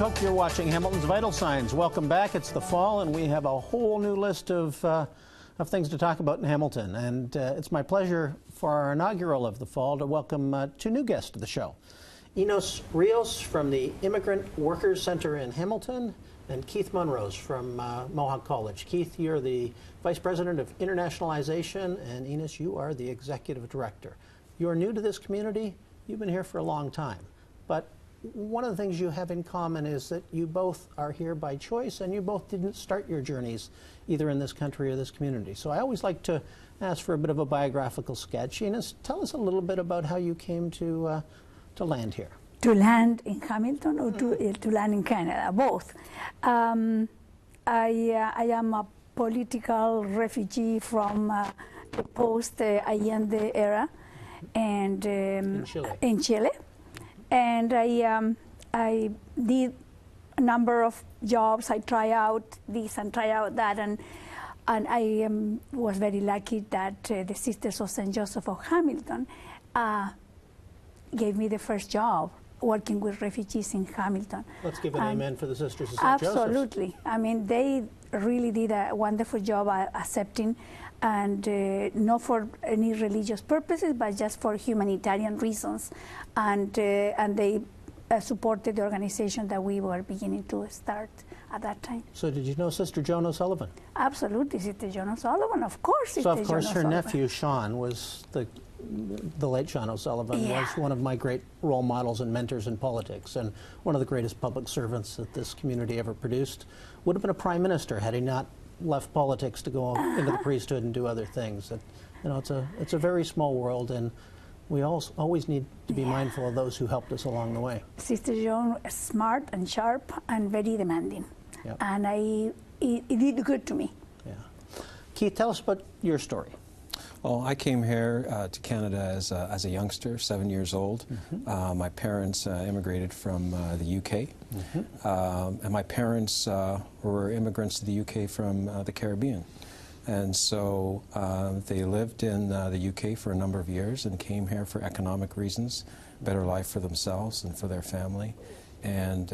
hope you're watching Hamilton's Vital Signs. Welcome back. It's the fall, and we have a whole new list of things to talk about in Hamilton. And it's my pleasure for our inaugural of the fall to welcome two new guests to the show. Ines Rios from the Immigrant Workers Center in Hamilton, and Keith Monrose from Mohawk College. Keith, you're the Vice President of Internationalization, and Ines, you are the Executive Director. You're new to this community. You've been here for a long time. But one of the things you have in common is that you both are here by choice, and you both didn't start your journeys either in this country or this community. So I always like to ask for a bit of a biographical sketch. Ines, tell us a little bit about how you came to land here. To land in Hamilton or to land in Canada? Both. I am a political refugee from the post-Allende era, and in Chile. And I did a number of jobs. I try out this and try out that, and I was very lucky that the Sisters of St. Joseph of Hamilton gave me the first job working with refugees in Hamilton. Let's give an amen for the Sisters of St. Joseph. Absolutely. I mean, they really did a wonderful job accepting, and not for any religious purposes, but just for humanitarian reasons. And they supported the organization that we were beginning to start at that time. So did you know Sister Joan O'Sullivan? Absolutely, Sister Joan O'Sullivan, of course. So of course her nephew, Sean, was the late Sean O'Sullivan, was one of my great role models and mentors in politics, and one of the greatest public servants that this community ever produced. Would have been a prime minister had he not left politics to go into the priesthood and do other things. You know, it's a very small world, and we always need to be mindful of those who helped us along the way. Sister Joan is smart and sharp and very demanding, and it did good to me. Yeah. Keith, tell us about your story. Well, I came here to Canada as a youngster, 7 years old. My parents immigrated from the UK, and my parents were immigrants to the UK from the Caribbean. And so they lived in the UK for a number of years and came here for economic reasons, better life for themselves and for their family. And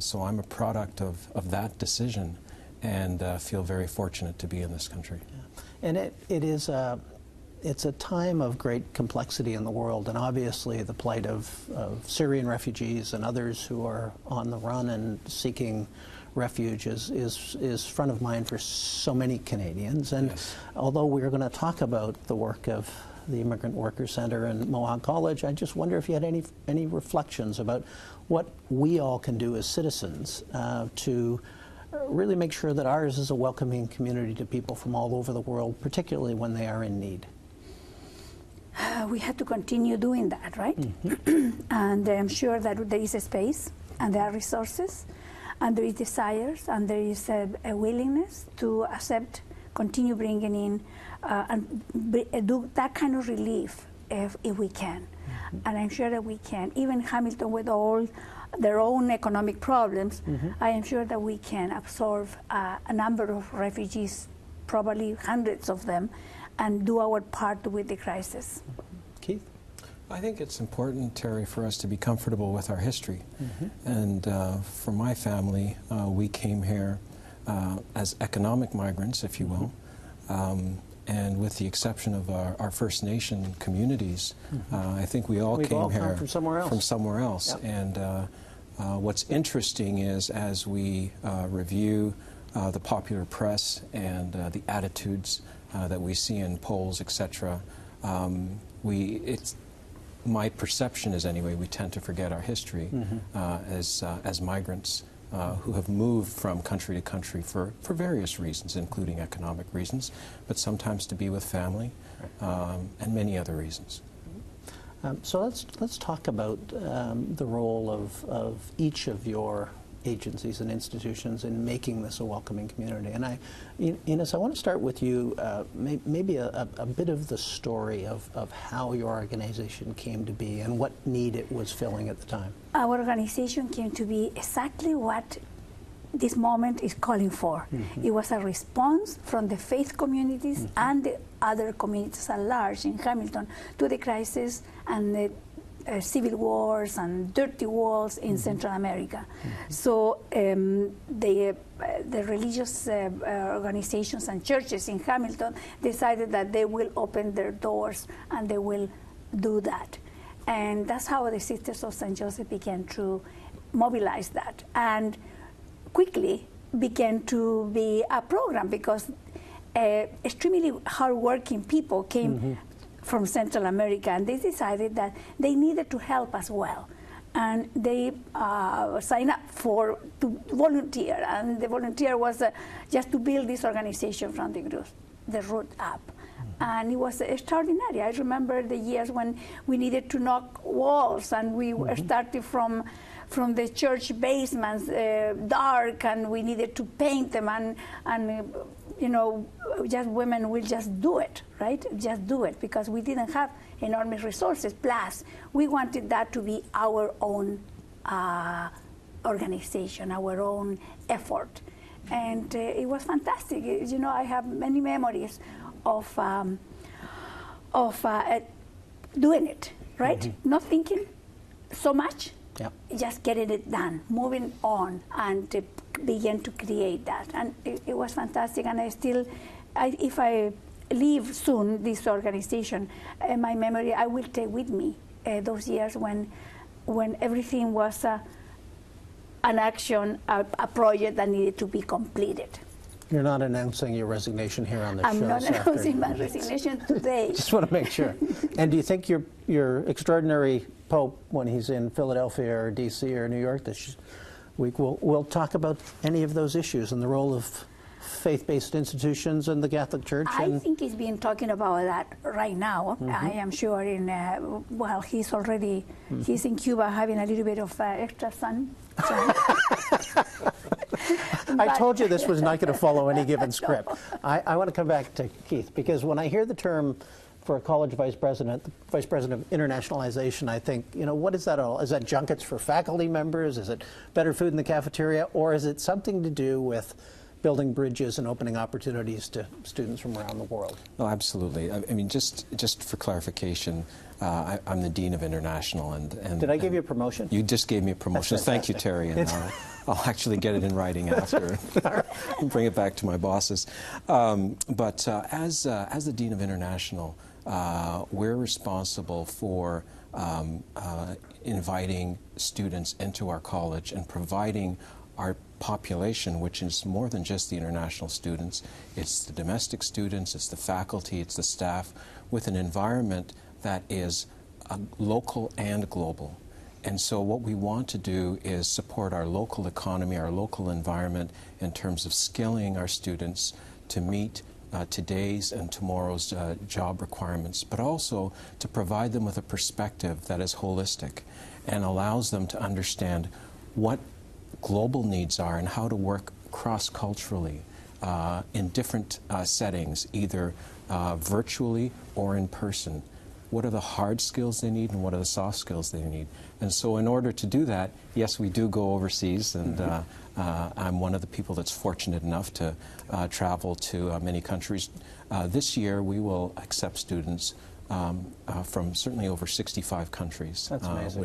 so I'm a product of that decision, and feel very fortunate to be in this country. Yeah. And it's a time of great complexity in the world, and obviously the plight of Syrian refugees and others who are on the run and seeking refuge is front of mind for so many Canadians. And although we're going to talk about the work of the Immigrant Workers Center and Mohawk College, I just wonder if you had any reflections about what we all can do as citizens to really make sure that ours is a welcoming community to people from all over the world, particularly when they are in need. We have to continue doing that, right? And I'm sure that there is a space, and there are resources, and there is desires, and there is a willingness to accept, continue bringing in, and do that kind of relief if we can. And I'm sure that we can. Even Hamilton, with all their own economic problems, I am sure that we can absorb a number of refugees, probably hundreds of them, and do our part with the crisis. Keith? I think it's important, Terry, for us to be comfortable with our history. And for my family, we came here as economic migrants, if you will. And with the exception of our First Nation communities, I think we all came here from somewhere else. Yep. And what's interesting is, as we review the popular press and the attitudes that we see in polls, etc., my perception is, anyway, we tend to forget our history as migrants who have moved from country to country for various reasons, including economic reasons, but sometimes to be with family, and many other reasons. So let's talk about the role of each of your agencies and institutions in making this a welcoming community. And Ines, I want to start with you, maybe a bit of the story of how your organization came to be and what need it was filling at the time. Our organization came to be exactly what this moment is calling for. It was a response from the faith communities and the other communities at large in Hamilton to the crisis and the civil wars and dirty wars in Central America. So the religious organizations and churches in Hamilton decided that they will open their doors and they will do that. And that's how the Sisters of St. Joseph began to mobilize that, and quickly began to be a program, because extremely hardworking people came from Central America, and they decided that they needed to help as well. And they signed up to volunteer, and the volunteer was just to build this organization from the root up. And it was extraordinary. I remember the years when we needed to knock walls, and we started from the church basements, dark, and we needed to paint them, and you know, just women will just do it, right? Just do it, because we didn't have enormous resources. Plus, we wanted that to be our own organization, our own effort. And it was fantastic. You know, I have many memories of doing it, right? Not thinking so much, just getting it done, moving on, and begin to create that. And it was fantastic. And if I leave soon this organization, my memory, I will take with me those years when everything was an action, a project that needed to be completed. You're not announcing your resignation here on the show. I'm not announcing my resignation today. Just want to make sure. And do you think your extraordinary Pope, when he's in Philadelphia or D.C. or New York this week, will talk about any of those issues and the role of faith-based institutions and the Catholic Church? I think he's been talking about that right now. I am sure well, he's in Cuba having a little bit of extra sun. I told you this was not going to follow any given script. I want to come back to Keith, because when I hear the term for a college vice president of internationalization, I think, you know, what is that all? Is that junkets for faculty members? Is it better food in the cafeteria? Or is it something to do with building bridges and opening opportunities to students from around the world? No, absolutely. I mean, just for clarification, I'm the Dean of International. And did I give you a promotion? You just gave me a promotion. Thank you, Terry. And I'll actually get it in writing after and bring it back to my bosses. But as the Dean of International, we're responsible for inviting students into our college and providing our population, which is more than just the international students. It's the domestic students, it's the faculty, it's the staff, with an environment that is local and global. And so what we want to do is support our local economy, our local environment, in terms of skilling our students to meet today's and tomorrow's job requirements, but also to provide them with a perspective that is holistic and allows them to understand what global needs are and how to work cross-culturally in different settings, either virtually or in person. What are the hard skills they need and what are the soft skills they need? And so in order to do that, yes, we do go overseas, and I'm one of the people that's fortunate enough to travel to many countries. This year we will accept students from certainly over 65 countries. That's amazing.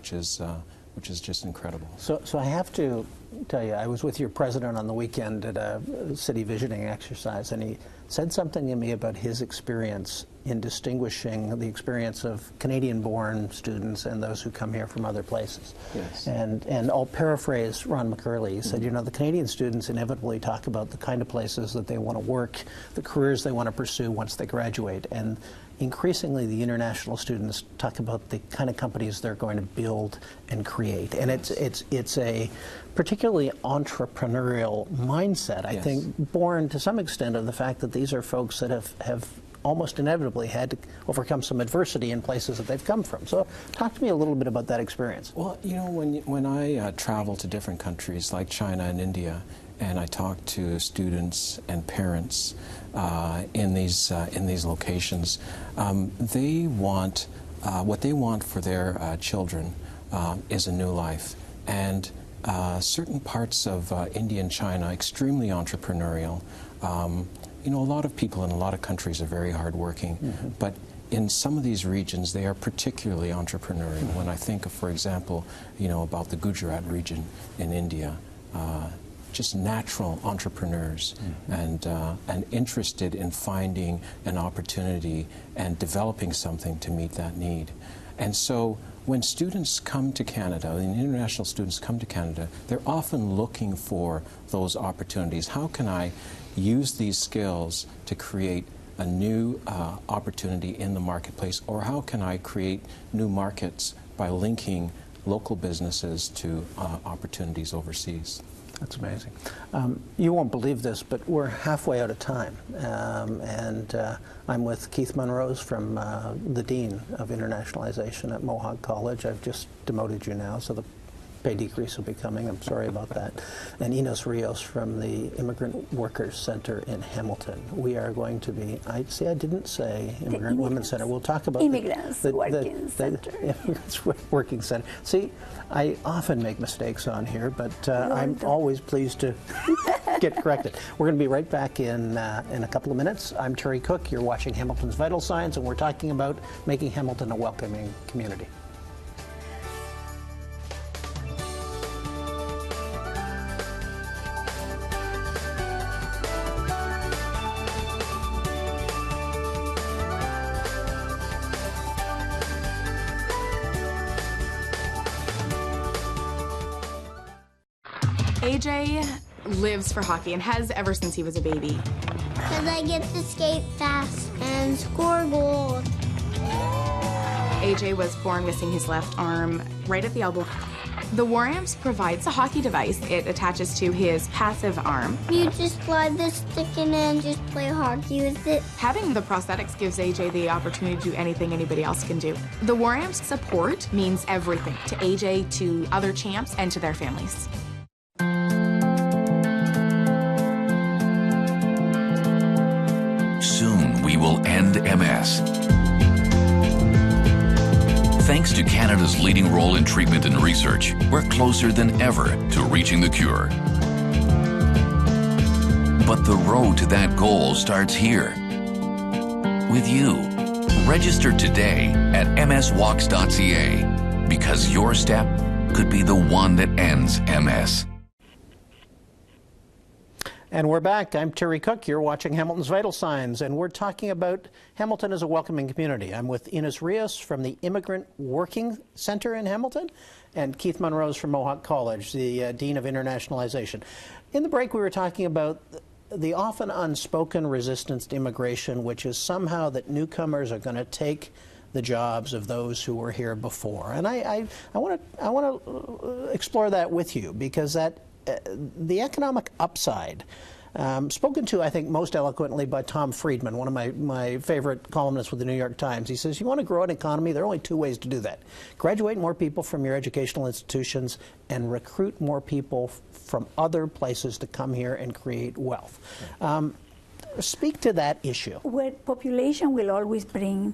Which is just incredible. So I have to tell you, I was with your president on the weekend at a city visioning exercise, and he said something to me about his experience in distinguishing the experience of Canadian-born students and those who come here from other places. Yes. And I'll paraphrase Ron McCurley. He said, you know, the Canadian students inevitably talk about the kind of places that they want to work, the careers they want to pursue once they graduate. And increasingly, the international students talk about the kind of companies they're going to build and create. And it's a particularly entrepreneurial mindset, I think, born to some extent of the fact that these are folks that have almost inevitably had to overcome some adversity in places that they've come from. So talk to me a little bit about that experience. Well, you know, when I travel to different countries like China and India, and I talk to students and parents in these locations, they want what they want for their children is a new life. And certain parts of India and China, extremely entrepreneurial. You know, a lot of people in a lot of countries are very hardworking, but in some of these regions, they are particularly entrepreneurial. When I think of, for example, about the Gujarat region in India, just natural entrepreneurs and interested in finding an opportunity and developing something to meet that need. And so when students come to Canada, when international students come to Canada, they're often looking for those opportunities. How can I use these skills to create a new opportunity in the marketplace, or how can I create new markets by linking local businesses to opportunities overseas? That's amazing. You won't believe this, but we're halfway out of time. I'm with Keith Monrose from the Dean of Internationalization at Mohawk College. I've just demoted you now, so the pay decrease will be coming. I'm sorry about that. And Ines Rios from the Immigrant Workers Center in Hamilton. We are going to be, I didn't say Immigrant Women's Center. We'll talk about Immigrants Working Center. Immigrants Working Center. See, I often make mistakes on here, but I'm always pleased to get corrected. We're going to be right back in a couple of minutes. I'm Terry Cook. You're watching Hamilton's Vital Signs, and we're talking about making Hamilton a welcoming community. AJ lives for hockey and has ever since he was a baby. Because I get to skate fast and score goals. AJ was born missing his left arm right at the elbow. The War Amps provides a hockey device. It attaches to his passive arm. You just slide the stick in and just play hockey with it. Having the prosthetics gives AJ the opportunity to do anything anybody else can do. The War Amps support means everything to AJ, to other champs, and to their families. Soon we will end MS. Thanks to Canada's leading role in treatment and research, we're closer than ever to reaching the cure. But the road to that goal starts here, with you. Register today at mswalks.ca, because your step could be the one that ends MS. And we're back. I'm Terry Cook. You're watching Hamilton's Vital Signs, and we're talking about Hamilton as a welcoming community. I'm with Ines Rios from the Immigrant Working Center in Hamilton and Keith Monrose from Mohawk College, the Dean of Internationalization. In the break, we were talking about the often unspoken resistance to immigration, which is somehow that newcomers are going to take the jobs of those who were here before. And I want to explore that with you, because that the economic upside, spoken to, I think, most eloquently by Tom Friedman, one of my favorite columnists with the New York Times. He says, you want to grow an economy, there are only two ways to do that. Graduate more people from your educational institutions and recruit more people from other places to come here and create wealth. Speak to that issue. Well, population will always bring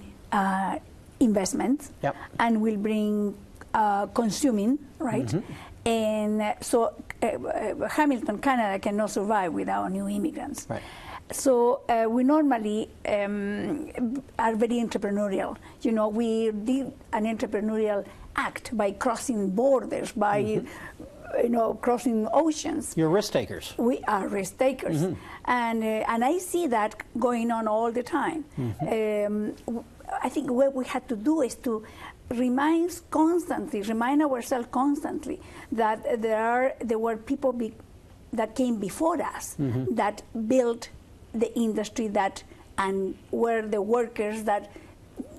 investment, Yep. and will bring consuming, right? Mm-hmm. And so Hamilton, Canada cannot survive without new immigrants. Right. So we normally are very entrepreneurial. You know, we did an entrepreneurial act by crossing borders, by you know, crossing oceans. You're risk takers. We are risk takers, and I see that going on all the time. I think what we had to do is to remind ourselves constantly that there were people that came before us that built the industry and were the workers that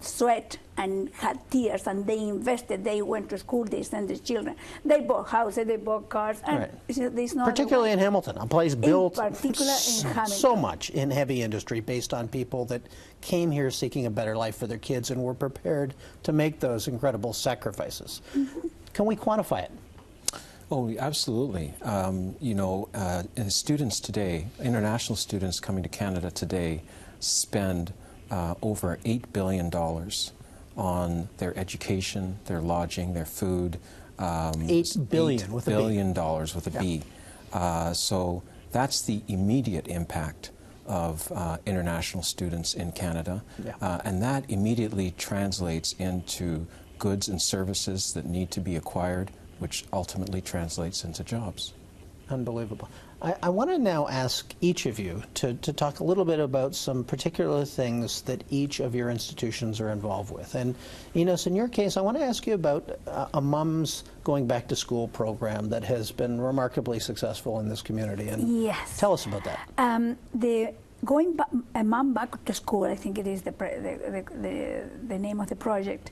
sweat and had tears, and they invested, they went to school, they sent their children, they bought houses, they bought cars, and there's no particularly in Hamilton, a place built in Hamilton. So much in heavy industry based on people that came here seeking a better life for their kids and were prepared to make those incredible sacrifices. Can we quantify it? Oh, absolutely. You know, students today, international students coming to Canada today, spend over $8 billion on their education, their lodging, their food. $8 billion with a B. $8 billion with a B. So that's the immediate impact of international students in Canada, Yeah. and that immediately translates into goods and services that need to be acquired, which ultimately translates into jobs. Unbelievable. I want to now ask each of you to talk a little bit about some particular things that each of your institutions are involved with. And Ines, in your case, I want to ask you about a mom's going back to school program that has been remarkably successful in this community. And Yes. tell us about that. A mom back to school, I think it is the name of the project,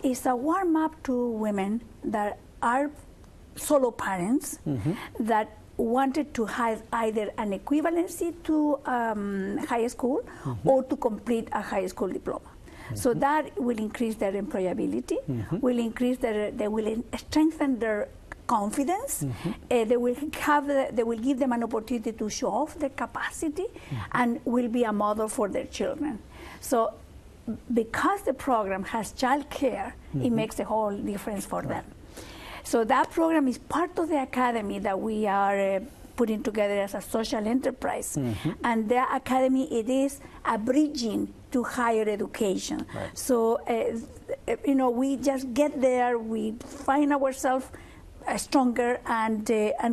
is a warm up to women that are solo parents that wanted to have either an equivalency to high school or to complete a high school diploma. So that will increase their employability, will increase they will strengthen their confidence. They will give them an opportunity to show off their capacity, and will be a model for their children. So, because the program has child care, it makes a whole difference for them. So that program is part of the academy that we are putting together as a social enterprise. And the academy, it is a bridging to higher education. Right. So, we just get there, we find ourselves stronger, and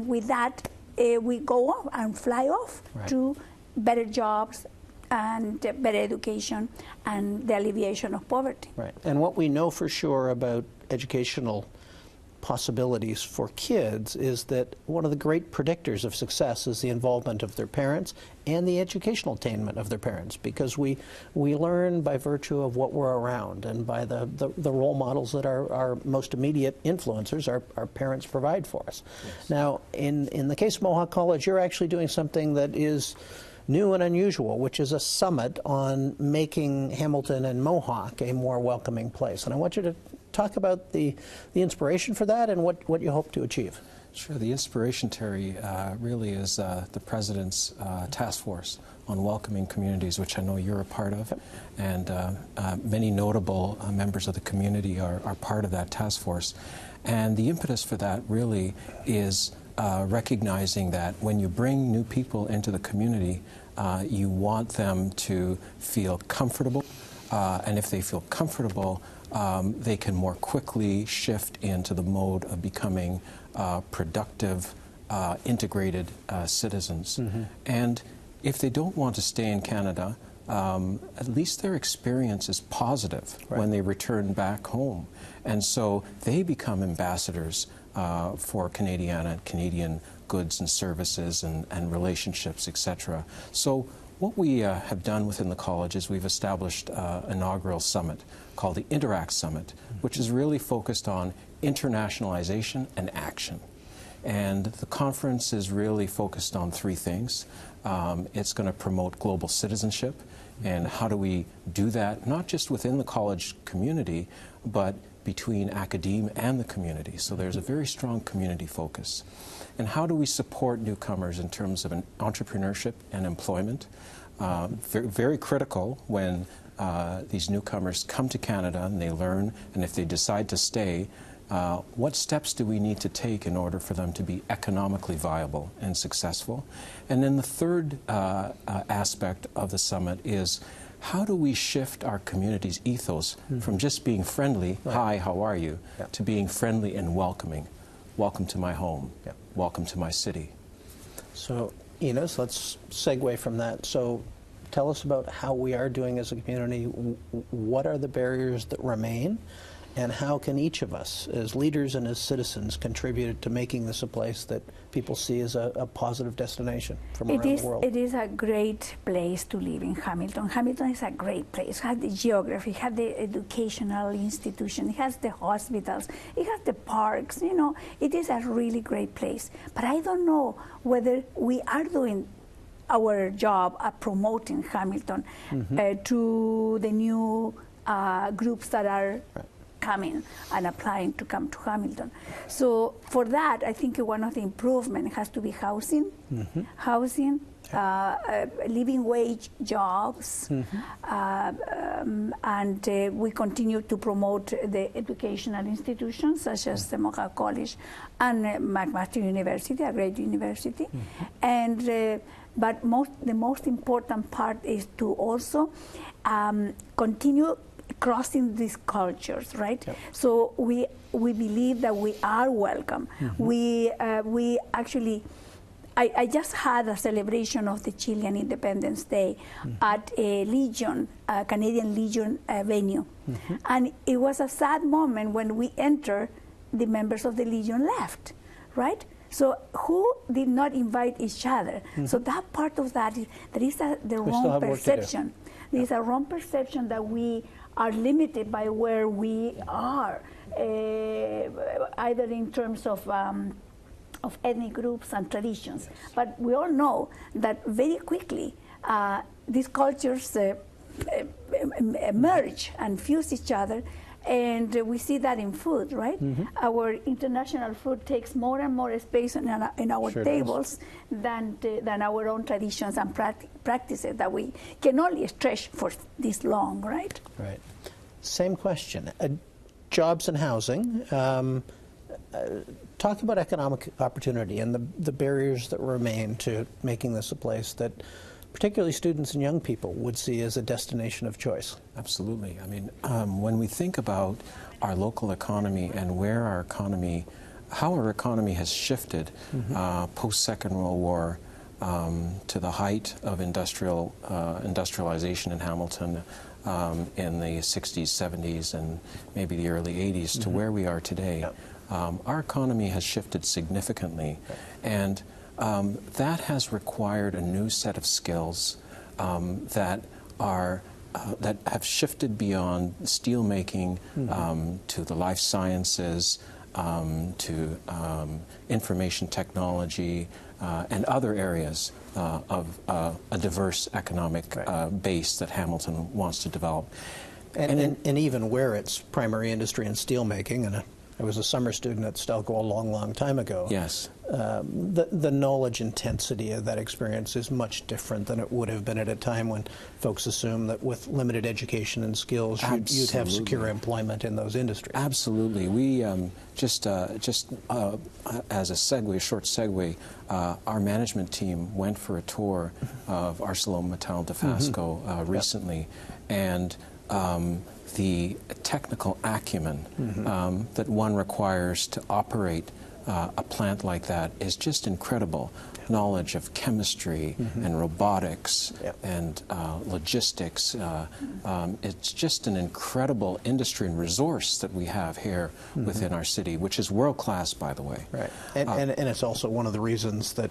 with that, we go off and fly off to better jobs and better education and the alleviation of poverty. Right. And what we know for sure about educational possibilities for kids is that one of the great predictors of success is the involvement of their parents and the educational attainment of their parents, because we learn by virtue of what we're around and by the role models that our most immediate influencers, our parents, provide for us. Yes. Now, in the case of Mohawk College, you're actually doing something that is new and unusual, which is a summit on making Hamilton and Mohawk a more welcoming place. And I want you to talk about the inspiration for that and what you hope to achieve. Sure. The inspiration, Terry, really is the President's task force on welcoming communities, which I know you're a part of, and many notable members of the community are part of that task force. And the impetus for that really is recognizing that when you bring new people into the community, you want them to feel comfortable, and if they feel comfortable, they can more quickly shift into the mode of becoming productive, integrated citizens. And if they don't want to stay in Canada, at least their experience is positive when they return back home. And so they become ambassadors for Canadian goods and services and relationships, etc. So what we have done within the college is we've established an inaugural summit called the Interact Summit, which is really focused on internationalization and action. And the conference is really focused on three things. It's going to promote global citizenship, and how do we do that, not just within the college community, but between academia and the community. So there's a very strong community focus. And how do we support newcomers in terms of entrepreneurship and employment? Very critical when these newcomers come to Canada and they learn, and if they decide to stay, what steps do we need to take in order for them to be economically viable and successful? And then the third aspect of the summit is, how do we shift our community's ethos from just being friendly, hi, how are you, to being friendly and welcoming. Welcome to my home. Welcome to my city. So, Ines, let's segue from that. So, tell us about how we are doing as a community. What are the barriers that remain? And how can each of us, as leaders and as citizens, contribute to making this a place that people see as a positive destination from around the world? It is a great place to live in Hamilton. Hamilton is a great place. It has the geography, it has the educational institution, it has the hospitals, it has the parks. You know, it is a really great place. But I don't know whether we are doing our job at promoting Hamilton to the new groups that are coming and applying to come to Hamilton. So for that, I think one of the improvements has to be housing, living wage jobs, and we continue to promote the educational institutions such as the Mohawk College and McMaster University, a great university, and But the most important part is to also continue crossing these cultures, right? Yep. So we believe that we are welcome. We actually, I just had a celebration of the Chilean Independence Day at a Legion, Canadian Legion venue. And it was a sad moment when we entered, the members of the Legion left, right? So who did not invite each other? So that part of that, there is the wrong perception. There is a wrong perception that we are limited by where we are, either in terms of ethnic groups and traditions. But we all know that very quickly these cultures merge and fuse each other, and we see that in food, right? Our international food takes more and more space in our tables than our own traditions and practices that we can only stretch for this long, right? Right. Same question. Jobs and housing. Talk about economic opportunity and the barriers that remain to making this a place that particularly students and young people would see as a destination of choice. Absolutely. I mean, when we think about our local economy and where our economy, how our economy has shifted post-Second World War to the height of industrialization in Hamilton in the 60s, 70s, and maybe the early 80s to where we are today, our economy has shifted significantly. And that has required a new set of skills that have shifted beyond steel making to the life sciences, to information technology, and other areas of a diverse economic base that Hamilton wants to develop. And even where it's primary industry and steel making, and I was a summer student at Stelco a long, long time ago. Yes. The knowledge intensity of that experience is much different than it would have been at a time when folks assume that with limited education and skills you'd have secure employment in those industries. Absolutely. We just as a segue, a short segue, our management team went for a tour of ArcelorMittal Dofasco recently, and the technical acumen that one requires to operate a plant like that is just incredible. Knowledge of chemistry and robotics and logistics. It's just an incredible industry and resource that we have here within our city, which is world-class, by the way. Right. And it's also one of the reasons that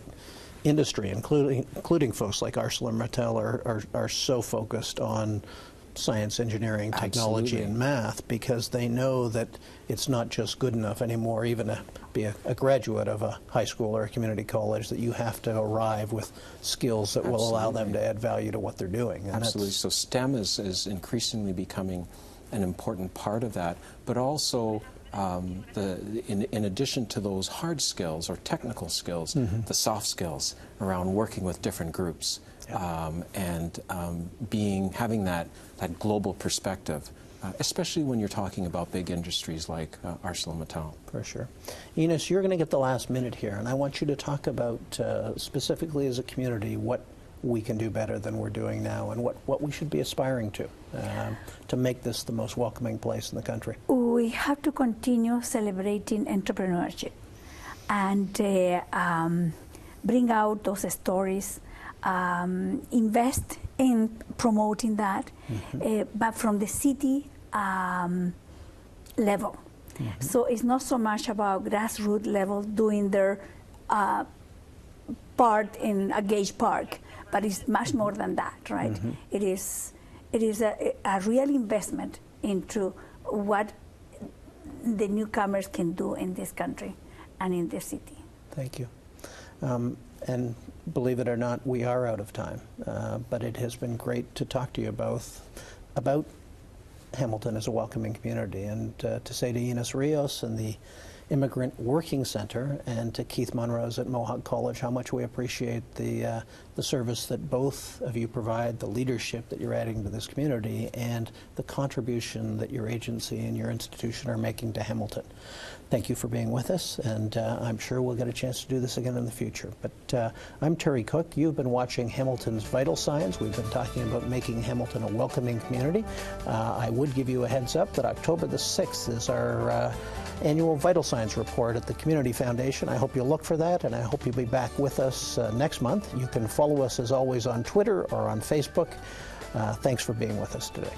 industry, including folks like ArcelorMittal, are so focused on science, engineering, technology, and math, because they know that it's not just good enough anymore, even to be a graduate of a high school or a community college, that you have to arrive with skills that will allow them to add value to what they're doing. And absolutely. So STEM is increasingly becoming an important part of that, but also in addition to those hard skills or technical skills, the soft skills around working with different groups. And having that global perspective, especially when you're talking about big industries like ArcelorMittal. For sure. Ines, you're going to get the last minute here, and I want you to talk about, specifically as a community, what we can do better than we're doing now, and what we should be aspiring to make this the most welcoming place in the country. We have to continue celebrating entrepreneurship and bring out those stories. Invest in promoting that, but from the city level. So it's not so much about grassroots level doing their part in a Gage Park, but it's much more than that, right? It is a real investment into what the newcomers can do in this country and in this city. Thank you. And believe it or not, we are out of time, but it has been great to talk to you both about Hamilton as a welcoming community, and to say to Ines Rios and the Immigrant Working Center, and to Keith Monrose at Mohawk College, how much we appreciate the service that both of you provide, the leadership that you're adding to this community, and the contribution that your agency and your institution are making to Hamilton. Thank you for being with us, and I'm sure we'll get a chance to do this again in the future. But I'm Terry Cook. You've been watching Hamilton's Vital Signs. We've been talking about making Hamilton a welcoming community. I would give you a heads up that October the 6th is our annual Vital Signs report at the Community Foundation. I hope you'll look for that, and I hope you'll be back with us next month. You can follow us, as always, on Twitter or on Facebook. Thanks for being with us today.